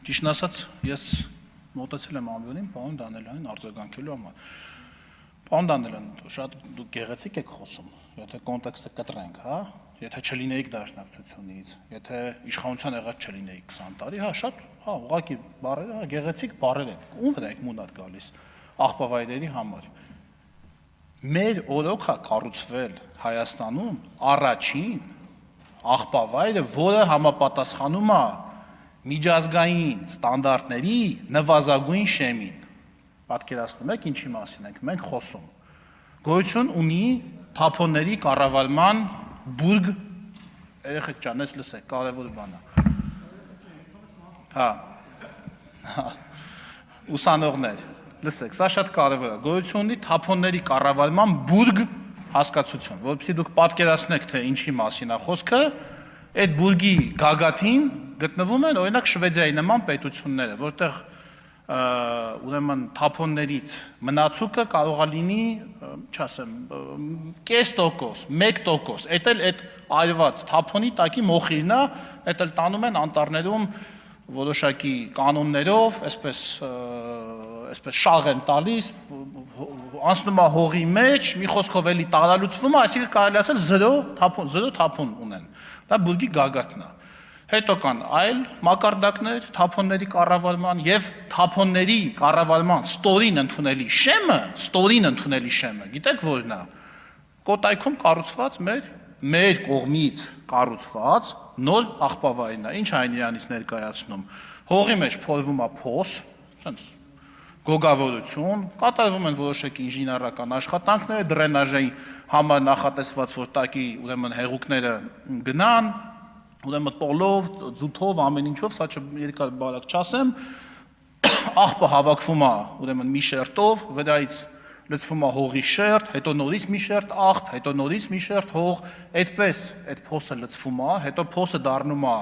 Ճիշտն ասած, ես մոտեցել եմ ամբյոնին, պարոն Դանիելյանին արձագանքելու համար։ Պարոն Դանիելյան, շատ դուք գեղեցիկ եք խոսում, եթե կոնտեքստը կտրենք, հա, եթե չլինեիք դաշնակցությունից, եթե իշխանության եղած չլինեիք 20 տարի, հա, շատ, հա, ուղղակի բառերը, հա, գեղեցիկ բառեր են, ում վրա եք մունատ գալիս աղբավայրերի համար։ Մեր օրոքա կառուցվել Հայաստանում առաջին աղբավայրը, որը համապատասխանում է միջազգային ստանդարտների նվազագույն շեմին։ Պատկերացնում եք ինչի մասին ենք մենք խոսում։ Գոյություն ունի թափոնների կառավարման բուրգ, երեխեք ջան, ես լսեք, կարևոր բան է։ Հա։ Ուսանողներ, լսեք, սա շատ կարևոր է։ Գոյություն ունի թափոնների կառավարման բուրգ հասկացություն, որովհետեւ դուք պատկերացնեք, թե ինչի մասին է խոսքը, այդ բուրգի գագաթին գտնվում են օրինակ Շվեդիայի նման պետությունները, որտեղ ուրեմն թափոններից մնացուկը կարող է լինի, չասեմ, կես տոկոս, 1%, էդ էլ այդ այրված թափոնի տակի մոխիրն է, էդ էլ տանում են անտառներում որոշակի կանոններով, այսպես շաղ են տալիս, անցնում է հողի մեջ, մի խոսքով էլի տարալուծվում է, այսինքն կարելի ասել 0 թափոն ունեն։ Դա բուրգի գագաթն է։ Հետո կան այլ մակարդակներ թափոնների կառավարման եւ թափոնների կառավարման ստորին ընդունելի շեմը, գիտեք որն է։ Կոտայքում կառուցված մեր կողմից կառուցված նոր աղբավայրն է։ Ինչ այն իրանից ներկայացնում։ Հողի մեջ փորվում է փոս, ասենց գոգավորություն, կատարվում են որոշակի ինժեներական աշխատանքներ, դրենաժի համար նախատեսված, որ տակի ուրեմն հեղուկները գնան, ուրեմն տոլով, ձութով, ամեն ինչով, սա երկար բարակ չասեմ, աղբը հավաքվում է ուրեմն մի շերտով, վրայից լցվում է հողի շերտ, հետո նորից մի շերտ աղբ, հետո նորից մի շերտ հող, այդպես այդ փոսը լցվում է, հետո փոսը դառնում է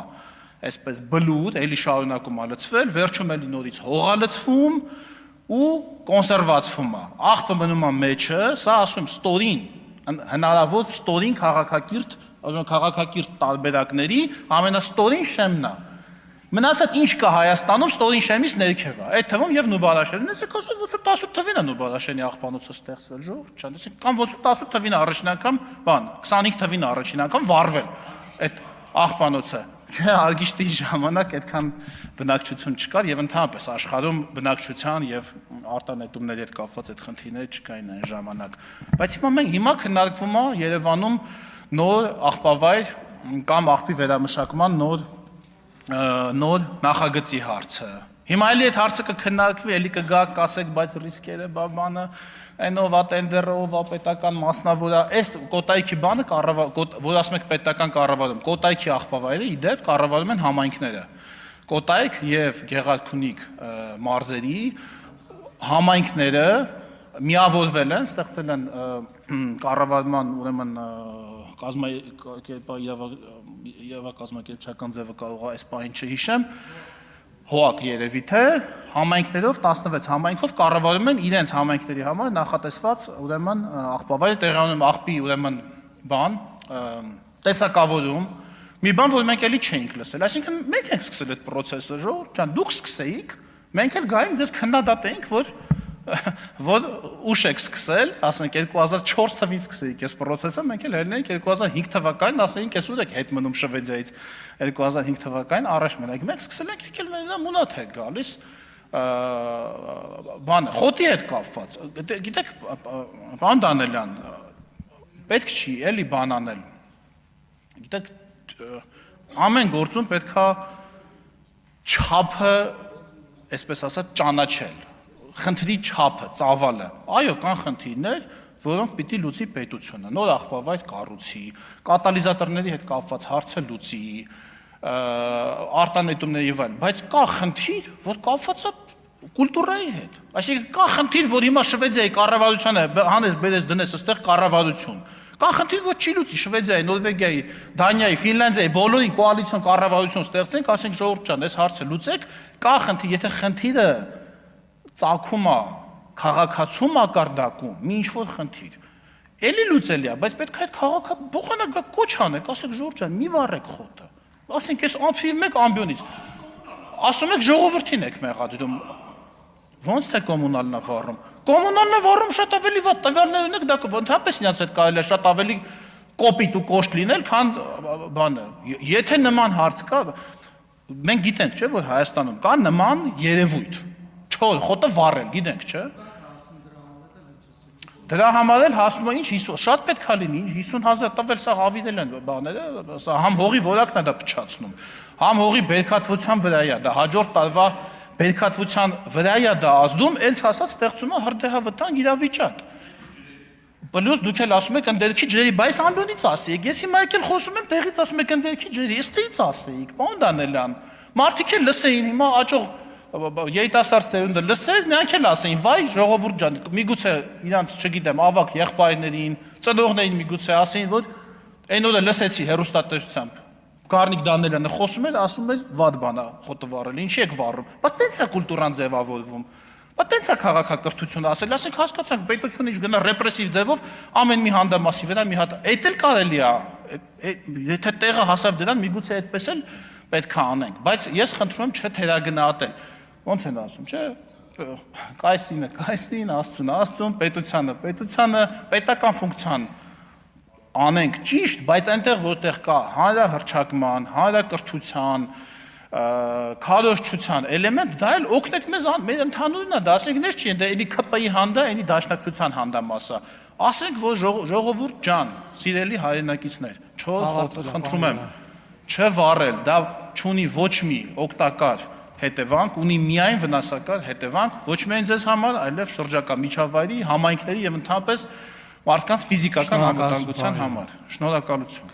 այսպես բլուր, էլի շարունակում է լցվել, վերջում էլի նորից հող է լցվում ու կոնսերվացվում է։ Աղբը մնում է մեջը, սա ասում ստորին, հնարավոր ստորին քաղաքակիրթ տարբերակների ամենաստորին շեմն է։ Մնացած ինչ կա Հայաստանում ստորին շեմից ներքև է։ Այդ թվում եւ Նուբարաշենն, ասեք 18 թվին է Նուբարաշենի աղբանոցը ստեղծվել, ժողովուրդ ջան, ասեք կամ 18 թվին առաջին անգամ, 25 թվին առաջին անգամ վառվել այդ աղբանոցը։ Չէ, արգիշտի ժամանակ այդքան բնակչություն չկար եւ ընդհանրապես աշխարհում բնակչության եւ արտանետումների հետ կապված այդ խնդիրները չկային այն ժամանակ։ Բայց հիմա քննարկվում է Երևանում նոր աղբավայր կամ աղբի վերամշակման նոր նախագծի հարցը։ Հիմա էլի այդ հարցը կքննարկվի, էլի կգաք, կասեք, բայց ռիսկերը բանը, այնով ատենդերով, պետական մասնավոր, այս կոտայքի բանը, որ ասում եք պետական կառավարում, կոտայքի աղբավայրը իդեպ կառավարում են համայնքները։ Կոտայք եւ Գեղարքունիք մարզերի համայնքները միավորվել են, ստեղծել են կառավարման ուրեմն կազմակերպչական ձևը կարող է այս պահին չհիշեմ, հոակ երևի թե համայնքներով 16 համայնքով կառավարում են իրենց համայնքների համար նախատեսված ուրեմն աղբավայրը տեղանում աղբի ուրեմն բան տեսակավորում մի բան որ մենք էլի չէինք լսել, այսինքն մենք ենք սկսել այդ process-ը, ժողովուրդ ջան, դուք սկսեիք, մենք էլ գայինք ձեզ քննադատեինք, որ ուշ եք սկսել, ասենք 2004 թվին սկսեիք այս process-ը, մենք էլ ելնեինք 2005 թվականին, ասեինք ես ուր եք հետ մնում Շվեդիայից 2005 թվականին առաջ մնայք, մենք սկսել ենք եկել մենք մունատ եք գալիս, բանը, խոտի հետ կապված, գիտեք, պարոն Դանիելյան, պետք չի էլի բան անել, գիտեք, ամեն գործում պետքա չափը, այսպես ասած, ճանաչել, խնդրի չափը, ծավալը, այո, կան խնդիրներ, որոնք պիտի լուծի պետությունը, նոր աղբավայր կառուցի, կատալիզատորների հետ կապված հարցը լուծի, արտանետումների եւ այլն, բայց կա խնդիր, որ կապված է կուլտուրայի հետ, այսինքն կա խնդիր, որ հիմա Շվեդիայի կառավարությանը հանես բերես դնես այստեղ կառավարություն, կա խնդիր, որ չի լուծի Շվեդիայի, Նորվեգիայի, Դանիայի, Ֆինլանդիայի, բոլորին կոալիցիոն կառավարություն ստեղծենք, ասենք ժողովուրդ ջան, այս հարցը լուծեք, կա խնդիր, եթե խնդիրը ծագում է քաղաքացու մակարդակում, մի ինչ-որ խնդիր, էլի լուծելի է, բայց պետք է այդ քաղաքաբողանակ կոչ անեք, ասեք ժողովուրդ ջան, մի վառեք խոտը, ասենք ես ամփիվ մեկ ամբյոնից, ասում եք ժողովրդին եք մեղադրում։ Ոնց թե կոմունալն է վառում։ Կոմունալն է վառում շատ ավելի վատ տվյալներ ունեք, դա ընդհանրապես իրաց հետ կարելի է շատ ավելի կոպիտ ու կոշտ լինել, քան բանը։ Եթե նման հարց կա, մենք գիտենք, չէ՞, որ Հայաստանում կա նման երևույթ։ Չոր խոտը վառել, գիտենք, չէ՞։ Դրա համար էլ հասնում է ինչ 50, շատ պետք է լինի, ինչ 50,000 տվել սա հավինել են բաները, սա համ հողի որակն է դա փչացնում, համ հողի բերքատվության վրա է, դա հաջորդ տարվա բերքատվության վրա է դա ազդում, էլ չասած ստեղծում է հրդեհավտանգ իրավիճակ։ Պլյուս դուք էլ ասում եք ընդերքի ջրերի, բայց Անդոնից ասեիք, ես հիմա եկել խոսում եմ տեղից ասում եք ընդերքի ջրերի, ըստից ասեիք, պարոն Դանելյան, մարդիկ էլ լսեին հիմա աճող երիտասարդ սերունդը լսեր, նրանք էլ ասեին, վայ ժողովուրդ ջան, միգուցե իրանց, չգիտեմ, ավակ եղբայրներին, ծնողներին միգուցե ասեին, որ այն օրը լսեցի հեռուստատեսությամբ Գառնիկ Դանելյանը խոսում էր, ասում էր վատ բան է խոտը վառել, ինչի եք վառում։ Բայց տենց է կուլտուրան ձևավորվում։ Բայց տենց է քաղաքակրթությունը ասել, ասենք հասկացանք, պետությունը ինչ գնա ռեպրեսիվ ձևով ամեն մի հանդամասի վրա մի հատ, այդ էլ կարելի է, եթե տեղը հասավ դրան, միգուցե այդպես էլ պետք է անենք, բայց ես խնդրում եմ չթերագնահատել։ Ոնց են ասում, չէ՞։ Կայսինը, Աստծուն, պետությանը, պետական ֆունկցիան անենք ճիշտ, բայց այնտեղ որտեղ կա հանրահռչակման, հանրակրթության, քարոզչության էլեմենտ, դա էլ օգնեք մեզ, մեր ընդհանուրն է, դա ասենք ներ չի, դա էլի ԿՊ-ի հանդա, էլի դաշնակցության հանդամասը։ Ասենք, որ ժողովուրդ ջան, սիրելի հայրենակիցներ, խնդրում եմ, չվառել, դա չունի ոչ մի օգտակար հետևանք, ունի միայն վնասակար հետևանք, ոչ միայն ձեզ համար, այլև շրջակա միջավայրի, համայնքների եւ ընդհանրապես մարդկանց ֆիզիկական անվտանգության համար։ Շնորհակալություն։